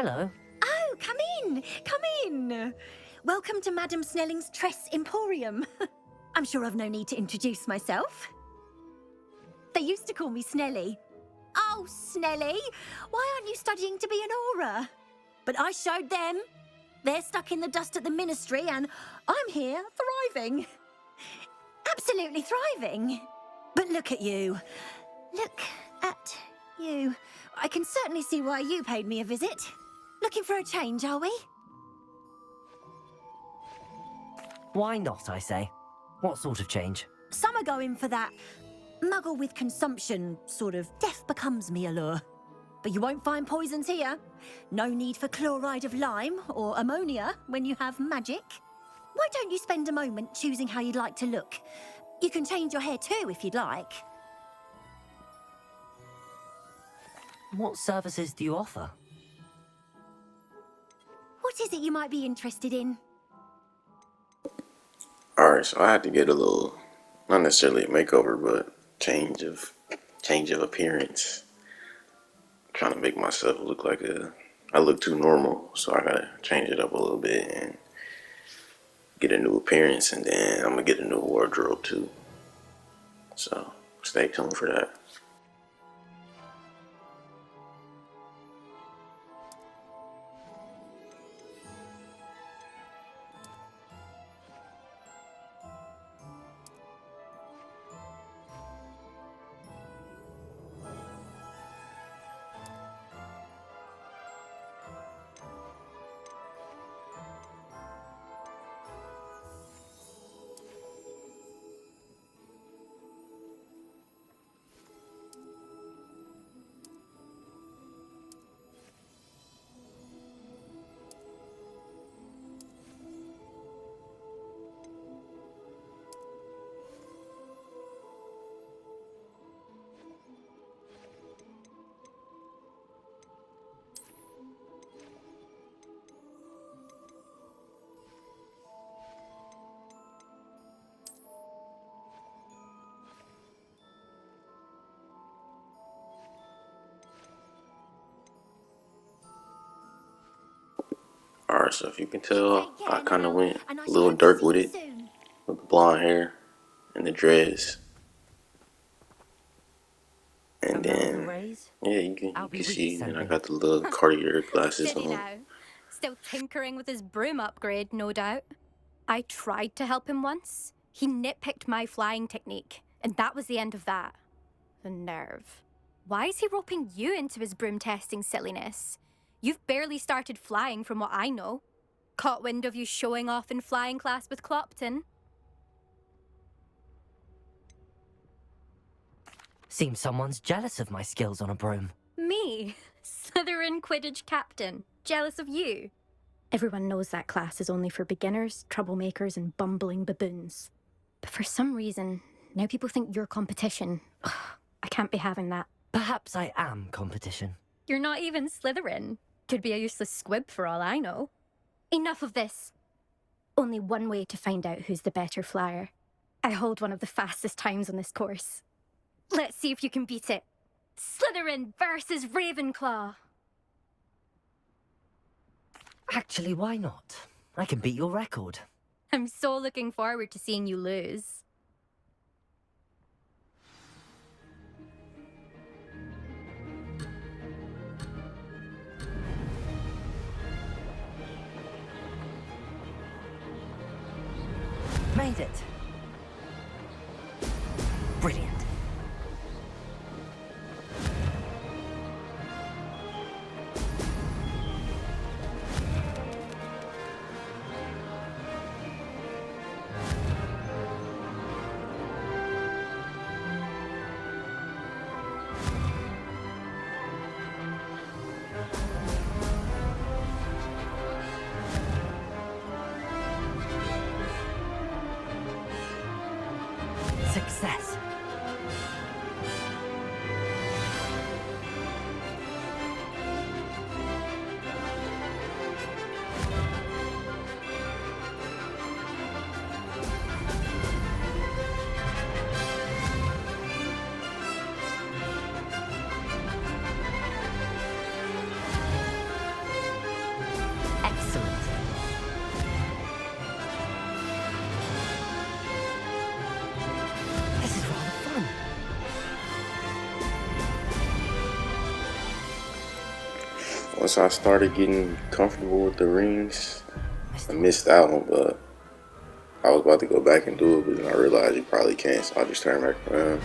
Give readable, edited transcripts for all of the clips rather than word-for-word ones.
Hello. Oh, come in, come in. Welcome to Madam Snelling's Tress Emporium. I'm sure I've no need to introduce myself. They used to call me Snelly. Oh, Snelly, why aren't you studying to be an aura? But I showed them. They're stuck in the dust at the ministry and I'm here thriving. Absolutely thriving. But look at you. Look at you. I can certainly see why you paid me a visit. Looking for a change, are we? Why not, I say? What sort of change? Some are going for that muggle with consumption, sort of death becomes me allure. But you won't find poisons here. No need for chloride of lime or ammonia when you have magic. Why don't you spend a moment choosing how you'd like to look? You can change your hair too if you'd like. What services do you offer? What is it you might be interested in? Alright, so I had to get a little, not necessarily a makeover, but change of appearance. I'm trying to make myself look like I look too normal, so I gotta change it up a little bit and get a new appearance, and then I'm gonna get a new wardrobe too. So stay tuned for that. Alright, so if you can tell, I kind of went a little Durk with it, with the blonde hair and the dreads. And then, yeah, you can see, and I got the little Cartier glasses Did he on. now? Still tinkering with his broom upgrade, no doubt. I tried to help him once. He nitpicked my flying technique, and that was the end of that. The nerve. Why is he roping you into his broom testing silliness? You've barely started flying from what I know. Caught wind of you showing off in flying class with Clopton. Seems someone's jealous of my skills on a broom. Me? Slytherin Quidditch captain. Jealous of you? Everyone knows that class is only for beginners, troublemakers, and bumbling baboons. But for some reason, now people think you're competition. Ugh, I can't be having that. Perhaps I am competition. You're not even Slytherin. Could be a useless squib for all I know. Enough of this. Only one way to find out who's the better flyer. I hold one of the fastest times on this course. Let's see if you can beat it. Slytherin versus Ravenclaw. Actually, why not? I can beat your record. I'm so looking forward to seeing you lose. Made it. Brilliant. Success. Once I started getting comfortable with the rings, I Mr. missed out, but I was about to go back and do it, but then I realized you probably can't, so I just turned back around.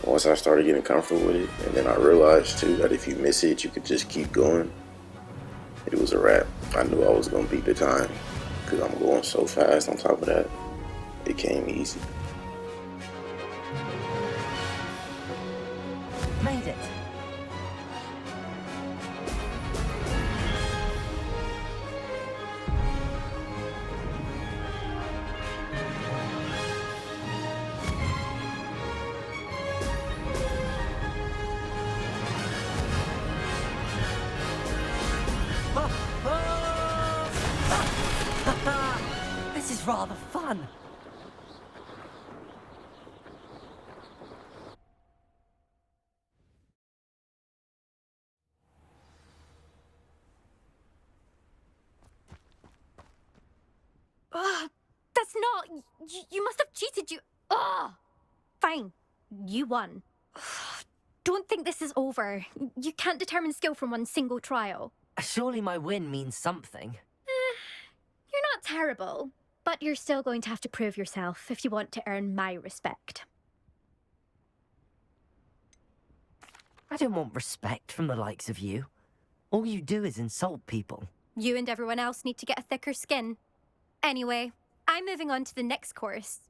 Once I started getting comfortable with it, and then I realized too that if you miss it, you could just keep going. It was a wrap. I knew I was gonna beat the time because I'm going so fast. On top of that, it came easy. Made it. This is rather fun. Ugh, that's not. You must have cheated. Ugh. Fine. You won. Don't think this is over. You can't determine skill from one single trial. Surely my win means something. You're not terrible, but you're still going to have to prove yourself if you want to earn my respect. I don't want respect from the likes of you. All you do is insult people. You and everyone else need to get a thicker skin. Anyway, I'm moving on to the next course.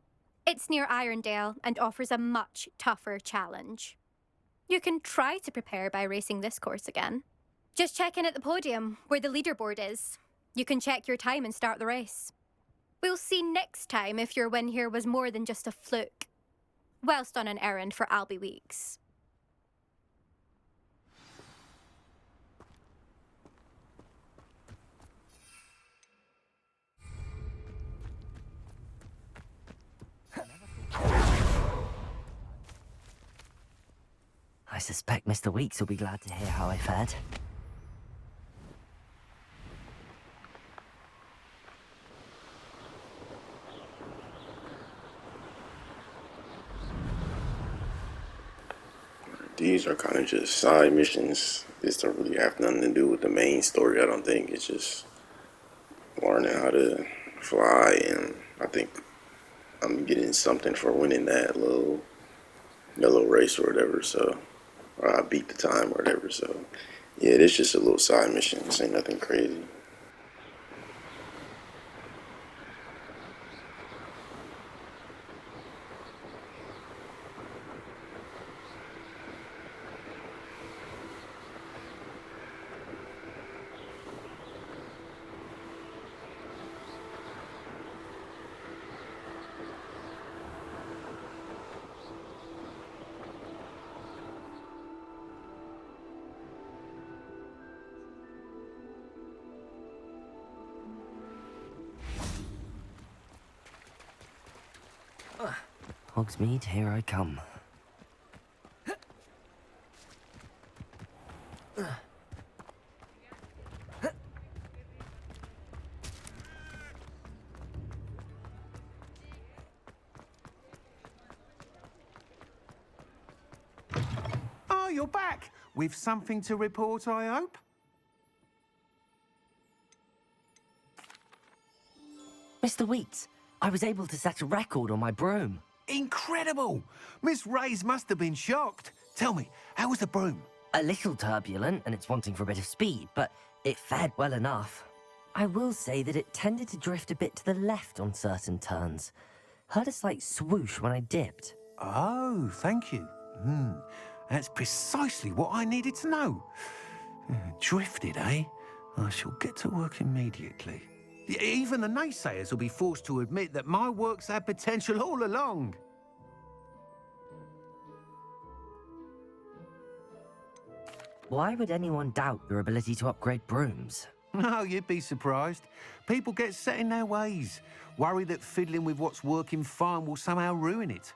It's near Irondale and offers a much tougher challenge. You can try to prepare by racing this course again. Just check in at the podium, where the leaderboard is. You can check your time and start the race. We'll see next time if your win here was more than just a fluke. Whilst on an errand for Albie Weeks. I suspect Mr. Weeks will be glad to hear how I fared. These are kind of just side missions. This don't really have nothing to do with the main story, I don't think. It's just learning how to fly, and I think I'm getting something for winning that little race or whatever, so, or I beat the time or whatever, so. Yeah, it's just a little side mission. This ain't nothing crazy. Hogsmeade, here I come. Oh, you're back! With something to report, I hope? Mr. Weeks, I was able to set a record on my broom. Incredible! Miss Reyes must have been shocked. Tell me, how was the broom? A little turbulent, and it's wanting for a bit of speed, but it fared well enough. I will say that it tended to drift a bit to the left on certain turns. Heard a slight swoosh when I dipped. Oh, thank you. That's precisely what I needed to know. Drifted, eh? I shall get to work immediately. Even the naysayers will be forced to admit that my work's had potential all along. Why would anyone doubt your ability to upgrade brooms? No, you'd be surprised. People get set in their ways, worry that fiddling with what's working fine will somehow ruin it.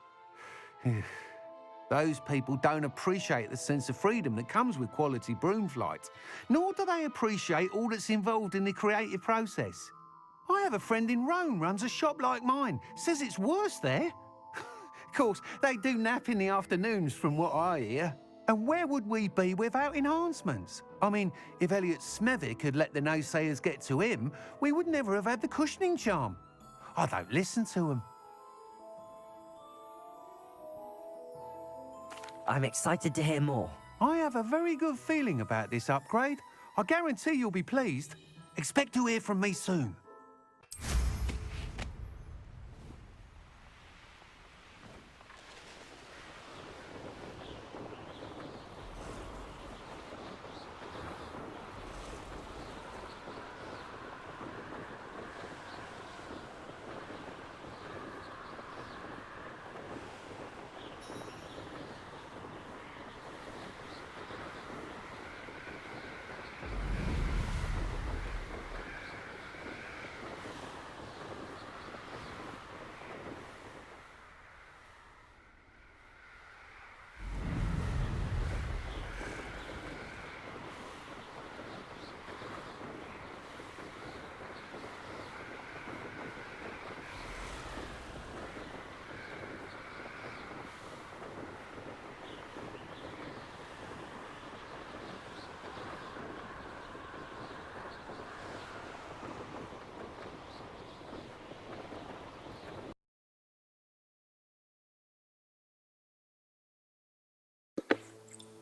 Those people don't appreciate the sense of freedom that comes with quality broom flight, nor do they appreciate all that's involved in the creative process. I have a friend in Rome runs a shop like mine, says it's worse there. Of course, they do nap in the afternoons from what I hear. And where would we be without enhancements? I mean, if Elliot Smethwick had let the naysayers get to him, we would never have had the cushioning charm. I don't listen to them. I'm excited to hear more. I have a very good feeling about this upgrade. I guarantee you'll be pleased. Expect to hear from me soon.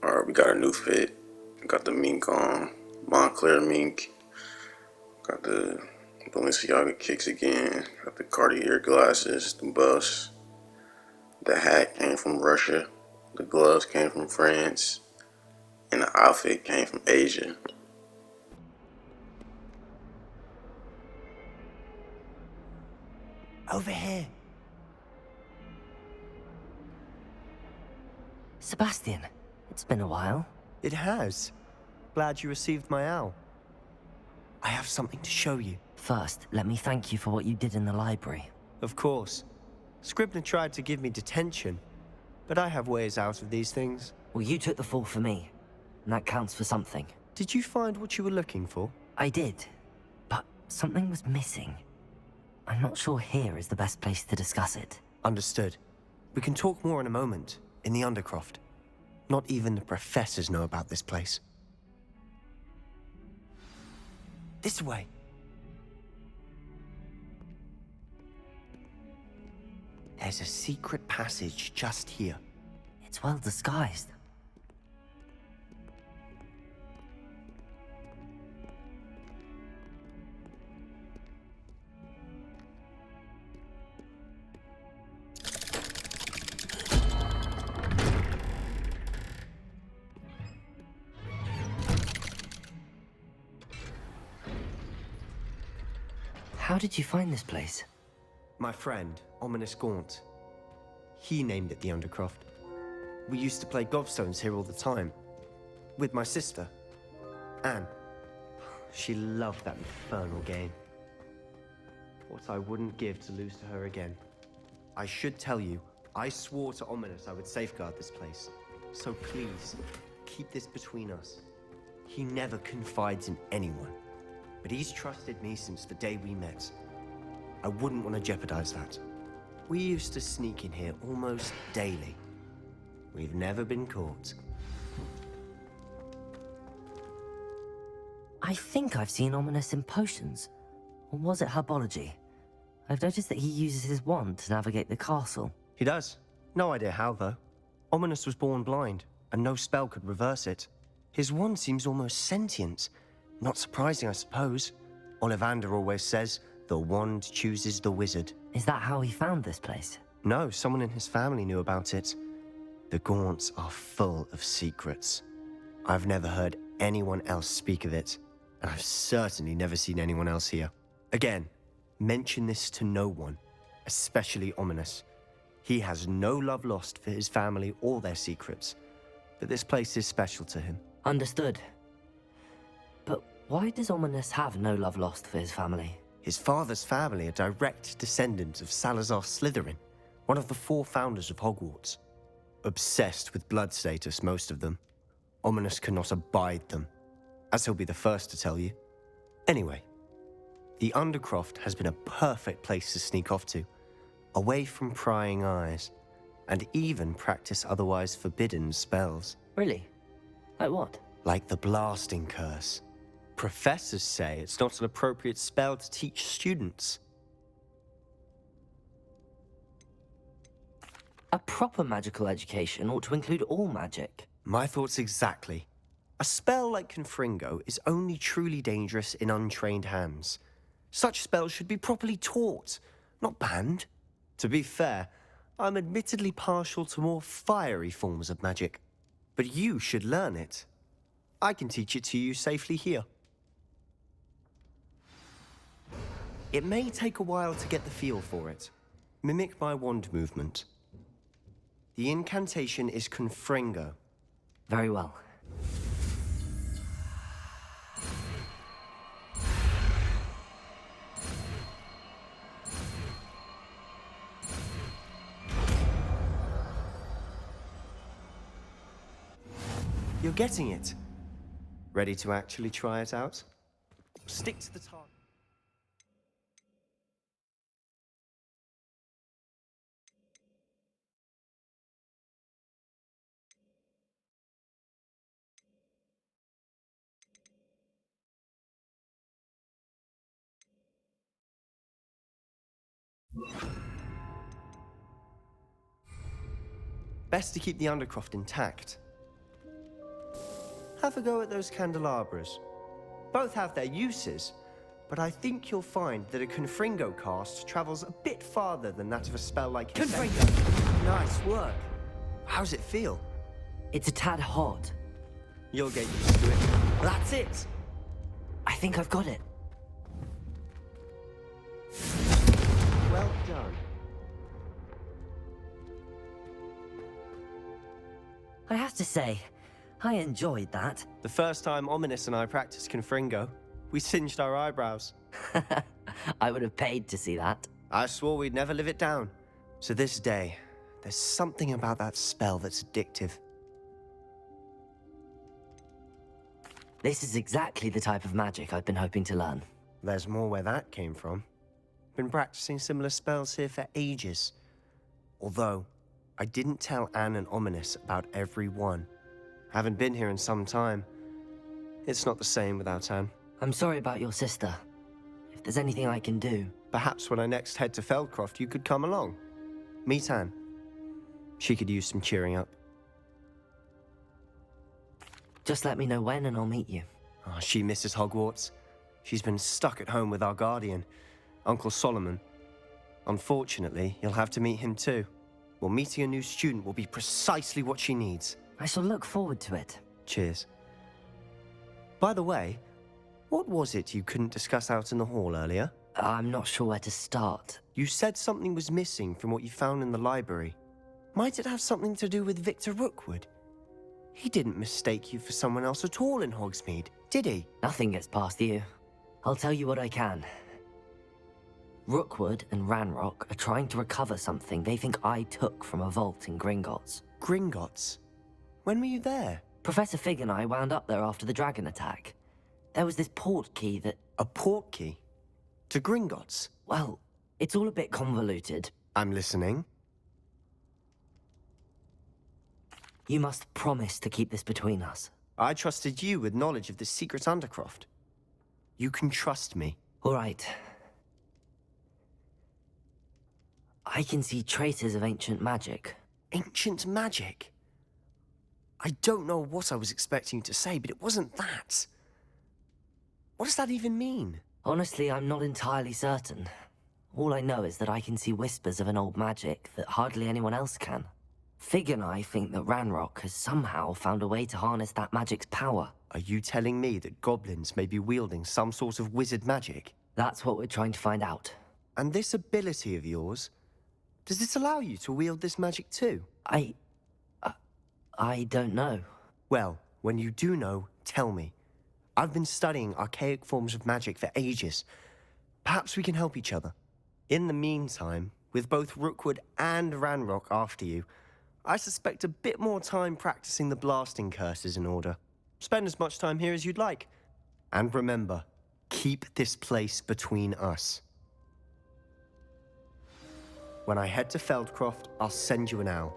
Alright, we got a new fit. Got the mink on. Montclair mink. Got the Balenciaga kicks again. Got the Cartier glasses, the buffs. The hat came from Russia. The gloves came from France. And the outfit came from Asia. Over here. Sebastian, it's been a while. It has. Glad you received my owl. I have something to show you. First, let me thank you for what you did in the library. Of course. Scribner tried to give me detention, but I have ways out of these things. Well, you took the fall for me, and that counts for something. Did you find what you were looking for? I did, but something was missing. I'm not sure here is the best place to discuss it. Understood. We can talk more in a moment, in the Undercroft. Not even the professors know about this place. This way. There's a secret passage just here. It's well disguised. How did you find this place? My friend, Ominous Gaunt. He named it the Undercroft. We used to play gobstones here all the time. With my sister, Anne. She loved that infernal game. What I wouldn't give to lose to her again. I should tell you, I swore to Ominous I would safeguard this place. So please, keep this between us. He never confides in anyone. But he's trusted me since the day we met. I wouldn't want to jeopardize that. We used to sneak in here almost daily. We've never been caught. I think I've seen Ominous in potions. Or was it herbology? I've noticed that he uses his wand to navigate the castle. He does. No idea how, though. Ominous was born blind, and no spell could reverse it. His wand seems almost sentient. Not surprising, I suppose. Ollivander always says, the wand chooses the wizard. Is that how he found this place? No, someone in his family knew about it. The Gaunts are full of secrets. I've never heard anyone else speak of it, and I've certainly never seen anyone else here. Again, mention this to no one, especially Ominous. He has no love lost for his family or their secrets, but this place is special to him. Understood. But why does Ominous have no love lost for his family? His father's family are direct descendants of Salazar Slytherin, one of the 4 founders of Hogwarts. Obsessed with blood status, most of them. Ominous cannot abide them, as he'll be the first to tell you. Anyway, the Undercroft has been a perfect place to sneak off to, away from prying eyes. and even practice otherwise forbidden spells. Really? Like what? Like the blasting curse. Professors say it's not an appropriate spell to teach students. A proper magical education ought to include all magic. My thoughts exactly. A spell like Confringo is only truly dangerous in untrained hands. Such spells should be properly taught, not banned. To be fair, I'm admittedly partial to more fiery forms of magic. But you should learn it. I can teach it to you safely here. It may take a while to get the feel for it. Mimic my wand movement. The incantation is Confringo. Very well. You're getting it. Ready to actually try it out? Stick to the target. Best to keep the Undercroft intact. Have a go at those candelabras. Both have their uses, but I think you'll find that a Confringo cast travels a bit farther than that of a spell like Confringo! Nice work. How's it feel? It's a tad hot. You'll get used to it. That's it! I think I've got it. Well done. I have to say, I enjoyed that. The first time Ominous and I practiced Confringo, we singed our eyebrows. I would have paid to see that. I swore we'd never live it down. To this day, there's something about that spell that's addictive. This is exactly the type of magic I've been hoping to learn. There's more where that came from. Been practicing similar spells here for ages. Although, I didn't tell Anne and Ominous about every one. Haven't been here in some time. It's not the same without Anne. I'm sorry about your sister. If there's anything I can do... Perhaps when I next head to Feldcroft, you could come along. Meet Anne. She could use some cheering up. Just let me know when and I'll meet you. Oh, she misses Hogwarts. She's been stuck at home with our guardian, Uncle Solomon. Unfortunately, you'll have to meet him too. Well, meeting a new student will be precisely what she needs. I shall look forward to it. Cheers. By the way, what was it you couldn't discuss out in the hall earlier? I'm not sure where to start. You said something was missing from what you found in the library. Might it have something to do with Victor Rookwood? He didn't mistake you for someone else at all in Hogsmeade, did he? Nothing gets past you. I'll tell you what I can. Rookwood and Ranrock are trying to recover something they think I took from a vault in Gringotts. Gringotts? When were you there? Professor Fig and I wound up there after the dragon attack. There was this port key that... A port key? To Gringotts? Well, it's all a bit convoluted. I'm listening. You must promise to keep this between us. I trusted you with knowledge of the secret Undercroft. You can trust me. All right. I can see traces of ancient magic. Ancient magic? I don't know what I was expecting you to say, but it wasn't that. What does that even mean? Honestly, I'm not entirely certain. All I know is that I can see whispers of an old magic that hardly anyone else can. Fig and I think that Ranrock has somehow found a way to harness that magic's power. Are you telling me that goblins may be wielding some sort of wizard magic? That's what we're trying to find out. And this ability of yours, does it allow you to wield this magic too? I don't know. Well, when you do know, tell me. I've been studying archaic forms of magic for ages. Perhaps we can help each other. In the meantime, with both Rookwood and Ranrock after you, I suspect a bit more time practicing the blasting curse is in order. Spend as much time here as you'd like. And remember, keep this place between us. When I head to Feldcroft, I'll send you an owl.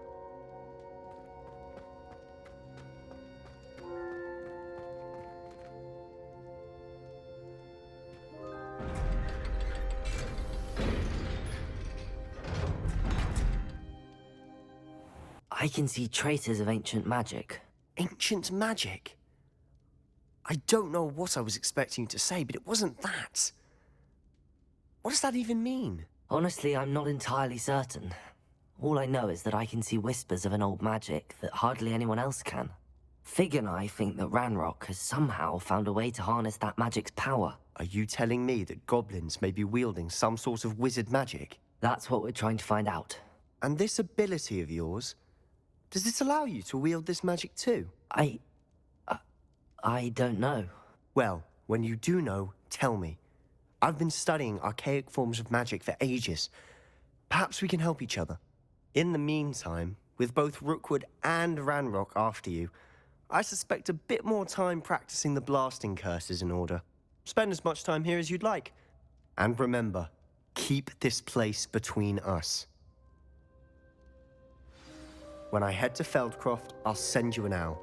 I can see traces of ancient magic. Ancient magic? I don't know what I was expecting you to say, but it wasn't that. What does that even mean? Honestly, I'm not entirely certain. All I know is that I can see whispers of an old magic that hardly anyone else can. Fig and I think that Ranrock has somehow found a way to harness that magic's power. Are you telling me that goblins may be wielding some sort of wizard magic? That's what we're trying to find out. And this ability of yours, does it allow you to wield this magic too? I don't know. Well, when you do know, tell me. I've been studying archaic forms of magic for ages. Perhaps we can help each other. In the meantime, with both Rookwood and Ranrock after you, I suspect a bit more time practicing the blasting curse is in order. Spend as much time here as you'd like. And remember, keep this place between us. When I head to Feldcroft, I'll send you an owl.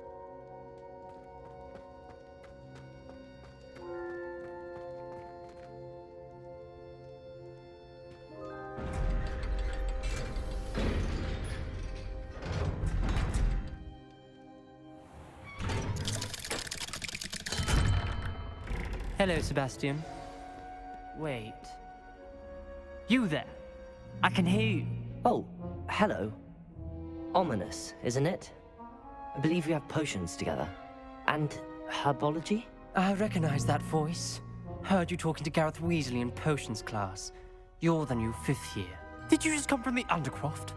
Hello, Sebastian. Wait. You there? I can hear you. Oh, hello. Ominous, isn't it? I believe we have potions together. And herbology? I recognize that voice. Heard you talking to Gareth Weasley in potions class. You're the new 5th year. Did you just come from the Undercroft?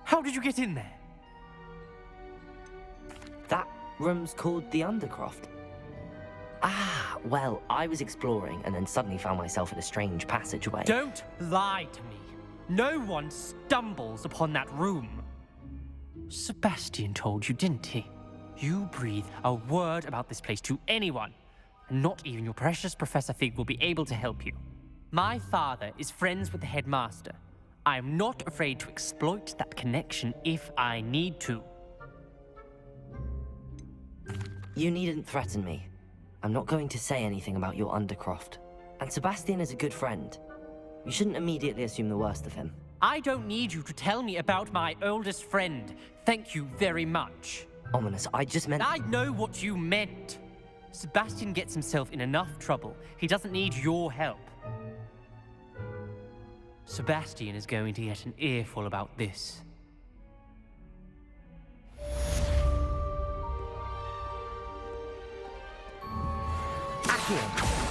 How did you get in there? That room's called the Undercroft. Ah, well, I was exploring and then suddenly found myself in a strange passageway. Don't lie to me. No one stumbles upon that room. Sebastian told you, didn't he? You breathe a word about this place to anyone, and not even your precious Professor Fig will be able to help you. My father is friends with the headmaster. I am not afraid to exploit that connection if I need to. You needn't threaten me. I'm not going to say anything about your Undercroft. And Sebastian is a good friend. You shouldn't immediately assume the worst of him. I don't need you to tell me about my oldest friend. Thank you very much. Ominous, I just meant... I know what you meant. Sebastian gets himself in enough trouble. He doesn't need your help. Sebastian is going to get an earful about this. Accio!